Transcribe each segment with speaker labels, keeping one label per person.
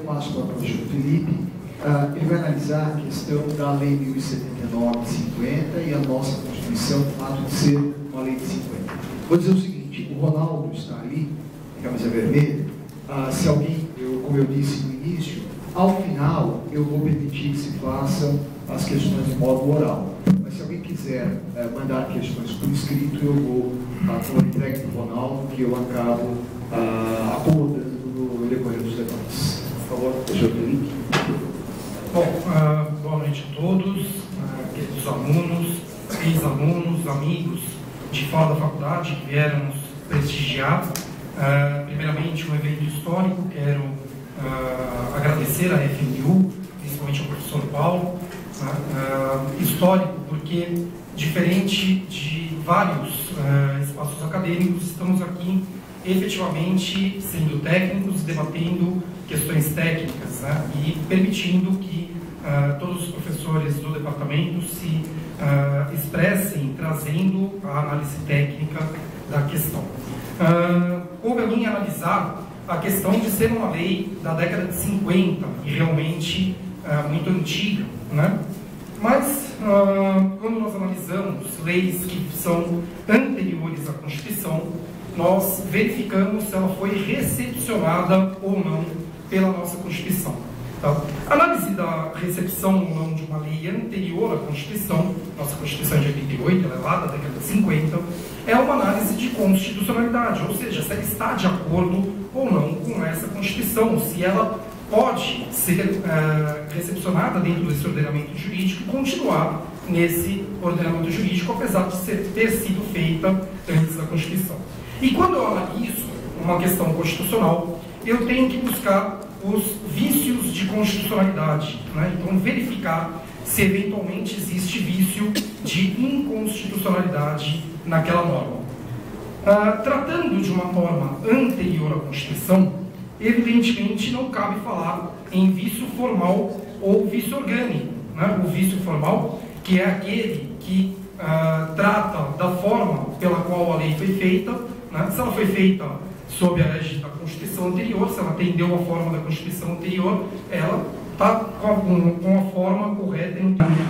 Speaker 1: passo para o professor Felipe. Ele vai analisar a questão da Lei 1079 de 50 e a nossa Constituição, o fato de ser uma lei de 50. Vou dizer o seguinte: o Ronaldo está ali, camisa vermelha. Se alguém, como eu disse no início, ao final eu vou permitir que se façam as questões de modo oral. Mas se alguém quiser mandar questões por escrito, eu vou com a entrega do Ronaldo, que eu acabo acomodando no decorrer dos debates. Por favor, professor Felipe.
Speaker 2: Bom, boa noite a todos, queridos alunos, ex-alunos, amigos de fora da faculdade que vieram nos prestigiar. Primeiramente, um evento histórico. Quero agradecer à FMU, principalmente ao professor Paulo. Histórico porque, diferente de vários espaços acadêmicos, estamos aqui efetivamente sendo técnicos, debatendo questões técnicas, e permitindo que todos os professores do departamento se expressem, trazendo a análise técnica da questão. Coube a mim analisar a questão de ser uma lei da década de 50 e realmente muito antiga, né? Mas, quando nós analisamos leis que são anteriores à Constituição, nós verificamos se ela foi recepcionada ou não pela nossa Constituição. Tá? A análise da recepção ou não de uma lei anterior à Constituição, nossa Constituição é de 88, ela é lá da década de 50, é uma análise de constitucionalidade, ou seja, se ela está de acordo ou não com essa Constituição, se ela pode ser recepcionada dentro desse ordenamento jurídico e continuar nesse ordenamento jurídico, apesar de ter sido feita antes da Constituição. E quando eu analiso uma questão constitucional, eu tenho que buscar os vícios de constitucionalidade, né? Então, verificar se eventualmente existe vício de inconstitucionalidade naquela norma. Tratando de uma norma anterior à Constituição, evidentemente não cabe falar em vício formal ou vício orgânico, né? O vício formal, que é aquele que trata da forma pela qual a lei foi feita, né? Se ela foi feita sob a égide da Constituição anterior, se ela atendeu a forma da Constituição anterior, ela está com a forma correta.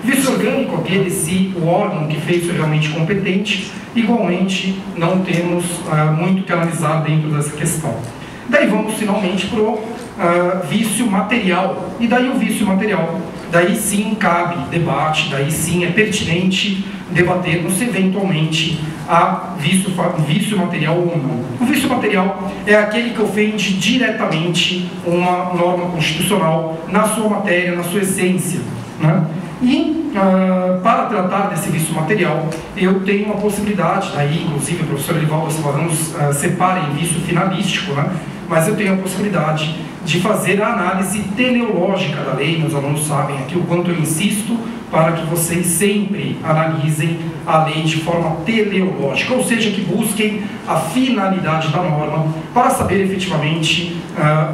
Speaker 2: Vício orgânico, aquele se o órgão que fez foi realmente competente. Igualmente, não temos muito que analisar dentro dessa questão. Daí vamos finalmente para o vício material. E daí o vício material, daí sim cabe debate, daí sim é pertinente debatermos se eventualmente há vício material ou não. O vício material é aquele que ofende diretamente uma norma constitucional na sua matéria, na sua essência, né? E para tratar desse vício material, eu tenho uma possibilidade, daí inclusive o professor Elivaldo nos separa em vício finalístico, né? Mas eu tenho a possibilidade de fazer a análise teleológica da lei. Meus alunos sabem aqui o quanto eu insisto para que vocês sempre analisem a lei de forma teleológica, ou seja, que busquem a finalidade da norma para saber efetivamente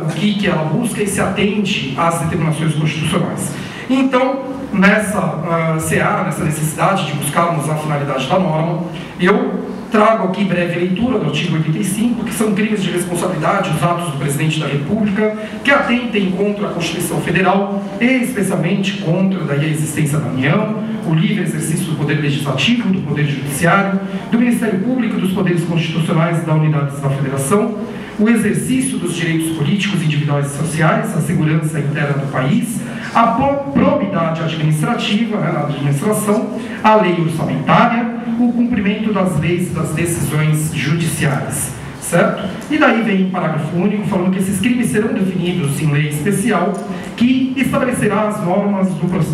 Speaker 2: o que ela busca e se atende às determinações constitucionais. Então, nessa seara, nessa necessidade de buscarmos a finalidade da norma, eu trago aqui breve leitura do artigo 85, que são crimes de responsabilidade, os atos do Presidente da República, que atentem contra a Constituição Federal, e especialmente contra daí a existência da União, o livre exercício do Poder Legislativo, do Poder Judiciário, do Ministério Público, dos poderes constitucionais da unidades da Federação, o exercício dos direitos políticos, individuais e sociais, a segurança interna do país, a probidade administrativa, né, na administração, a lei orçamentária, o cumprimento das leis e das decisões judiciais, certo? E daí vem o parágrafo único falando que esses crimes serão definidos em lei especial que estabelecerá as normas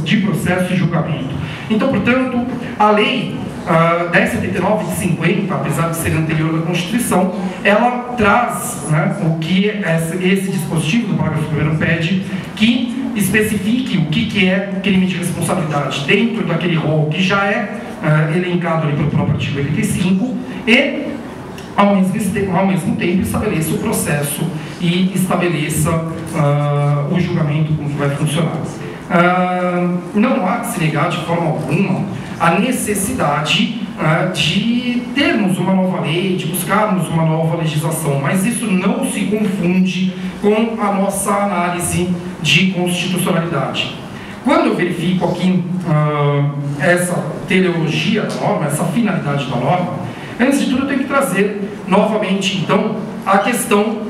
Speaker 2: de processo e julgamento. Então, portanto, a lei 1079 de 50, apesar de ser anterior à Constituição, ela traz, né, o que esse dispositivo do parágrafo 1º pede, que especifique o que é crime de responsabilidade dentro daquele rol que já é elencado ali pelo próprio artigo 85 e, ao mesmo tempo, estabeleça o processo e estabeleça o julgamento como que vai funcionar. não há que se negar de forma alguma a necessidade de termos uma nova lei, de buscarmos uma nova legislação, mas isso não se confunde com a nossa análise de constitucionalidade. Quando eu verifico aqui essa teleologia da norma, essa finalidade da norma, antes de tudo eu tenho que trazer novamente, então, a questão,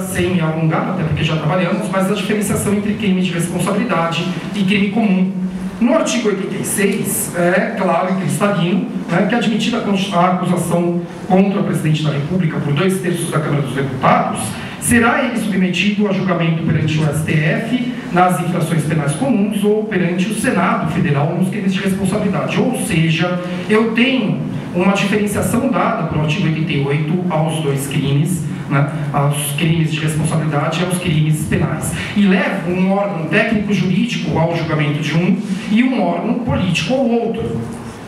Speaker 2: sem me alongar, até porque já trabalhamos, mas a diferenciação entre crime de responsabilidade e crime comum. No artigo 86, é claro e cristalino, que admitida a acusação contra o presidente da República por 2/3 da Câmara dos Deputados, será ele submetido a julgamento perante o STF nas infrações penais comuns ou perante o Senado Federal nos crimes de responsabilidade. Ou seja, eu tenho uma diferenciação dada pelo artigo 88 aos dois crimes, aos crimes de responsabilidade e aos crimes penais. E levo um órgão técnico-jurídico ao julgamento de um e um órgão político ao outro.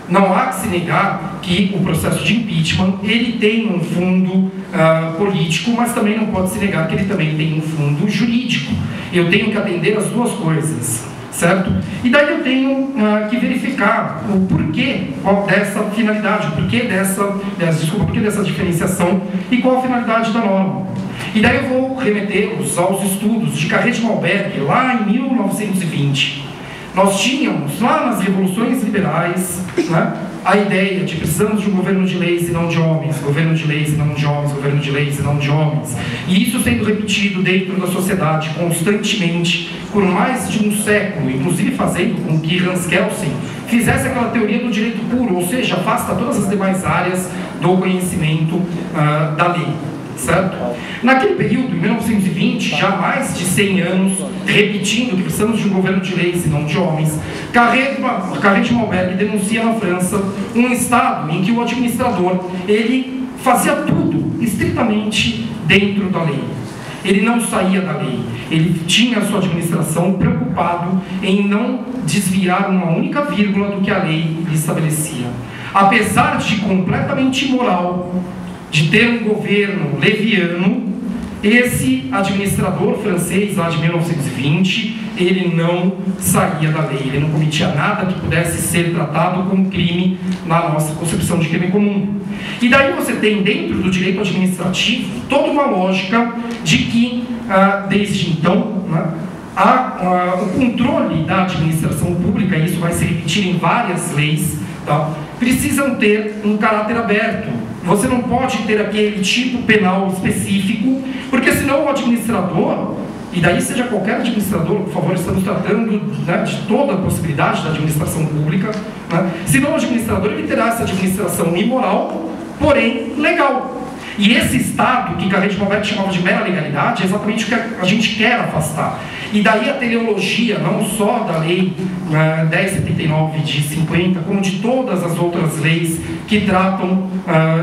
Speaker 2: Não há que se negar que o processo de impeachment ele tem um fundo político, mas também não pode se negar que ele também tem um fundo jurídico. Eu tenho que atender as duas coisas, certo? E daí eu tenho que verificar o porquê dessa finalidade, o porquê dessa diferenciação e qual a finalidade da norma. E daí eu vou remetê-los aos estudos de Carrete Malberg, lá em 1920. Nós tínhamos, lá nas revoluções liberais, a ideia de precisamos de um governo de leis e não de homens, governo de leis e não de homens, governo de leis e não de homens. E isso sendo repetido dentro da sociedade constantemente por mais de um século, inclusive fazendo com que Hans Kelsen fizesse aquela teoria do direito puro, ou seja, afasta todas as demais áreas do conhecimento da lei. Certo? Naquele período, em 1920, já há mais de 100 anos, repetindo que precisamos de um governo de leis e não de homens, Carrete Malberg denuncia na França um estado em que o administrador ele fazia tudo estritamente dentro da lei. Ele não saía da lei, ele tinha a sua administração preocupado em não desviar uma única vírgula do que a lei lhe estabelecia. Apesar de completamente imoral, de ter um governo leviano, esse administrador francês lá de 1920, ele não saía da lei, ele não cometia nada que pudesse ser tratado como crime na nossa concepção de crime comum. E daí você tem dentro do direito administrativo toda uma lógica de que, desde então, o controle da administração pública, e isso vai se repetir em várias leis, precisam ter um caráter aberto. Você não pode ter aquele tipo penal específico, porque senão o administrador, e daí seja qualquer administrador, por favor, estamos tratando de toda a possibilidade da administração pública, senão o administrador ele terá essa administração imoral, porém legal. E esse Estado, que Carrete Malberg chamava de mera legalidade, é exatamente o que a gente quer afastar. E daí a teleologia, não só da lei 1079 de 50, como de todas as outras leis que tratam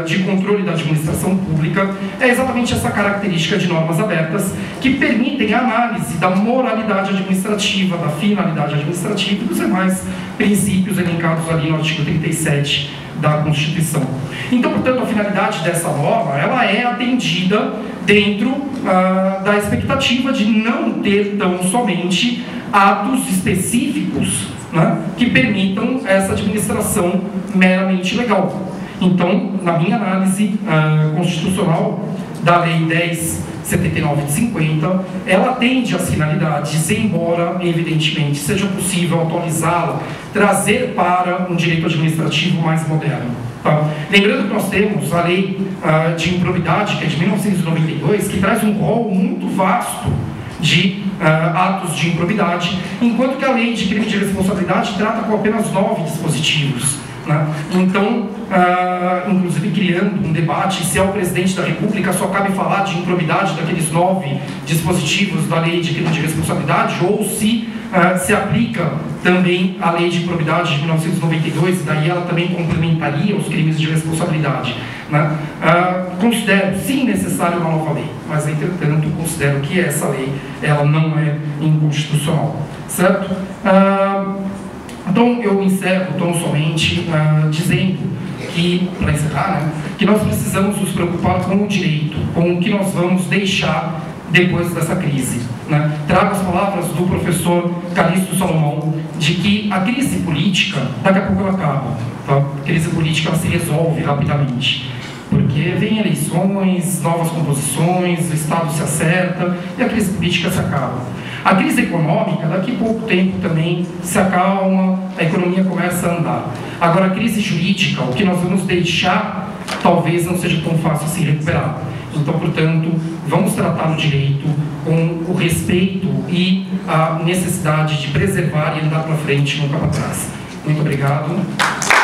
Speaker 2: de controle da administração pública, é exatamente essa característica de normas abertas que permitem a análise da moralidade administrativa, da finalidade administrativa e dos demais princípios elencados ali no artigo 37 da Constituição. Então, portanto, a finalidade dessa norma, ela é atendida dentro da expectativa de não ter tão somente atos específicos que permitam essa administração meramente legal. Então, na minha análise constitucional da Lei 1079 de 50, ela atende às finalidades, embora, evidentemente, seja possível atualizá-la, trazer para um direito administrativo mais moderno. Lembrando que nós temos a Lei de Improbidade, que é de 1992, que traz um rol muito vasto de atos de improbidade, enquanto que a Lei de Crime de Responsabilidade trata com apenas 9 dispositivos. Então, inclusive criando um debate se ao presidente da República só cabe falar de improbidade daqueles 9 dispositivos da Lei de Crime de Responsabilidade, ou se aplica também a Lei de Improbidade de 1992, e daí ela também complementaria os crimes de responsabilidade. Considero, sim, necessário uma nova lei, mas, entretanto, considero que essa lei ela não é inconstitucional, certo? Então, eu encerro tão somente dizendo que, para encerrar, que nós precisamos nos preocupar com o direito, com o que nós vamos deixar depois dessa crise, né? Trago as palavras do professor Calixto Salomão, de que a crise política, daqui a pouco ela acaba, tá? A crise política ela se resolve rapidamente, porque vem eleições, novas composições, o Estado se acerta e a crise política se acaba. A crise econômica, daqui a pouco tempo também se acalma, a economia começa a andar. Agora, a crise jurídica, o que nós vamos deixar, talvez não seja tão fácil se recuperar. Então, portanto, vamos tratar o direito com o respeito e a necessidade de preservar e andar para frente, nunca para trás. Muito obrigado.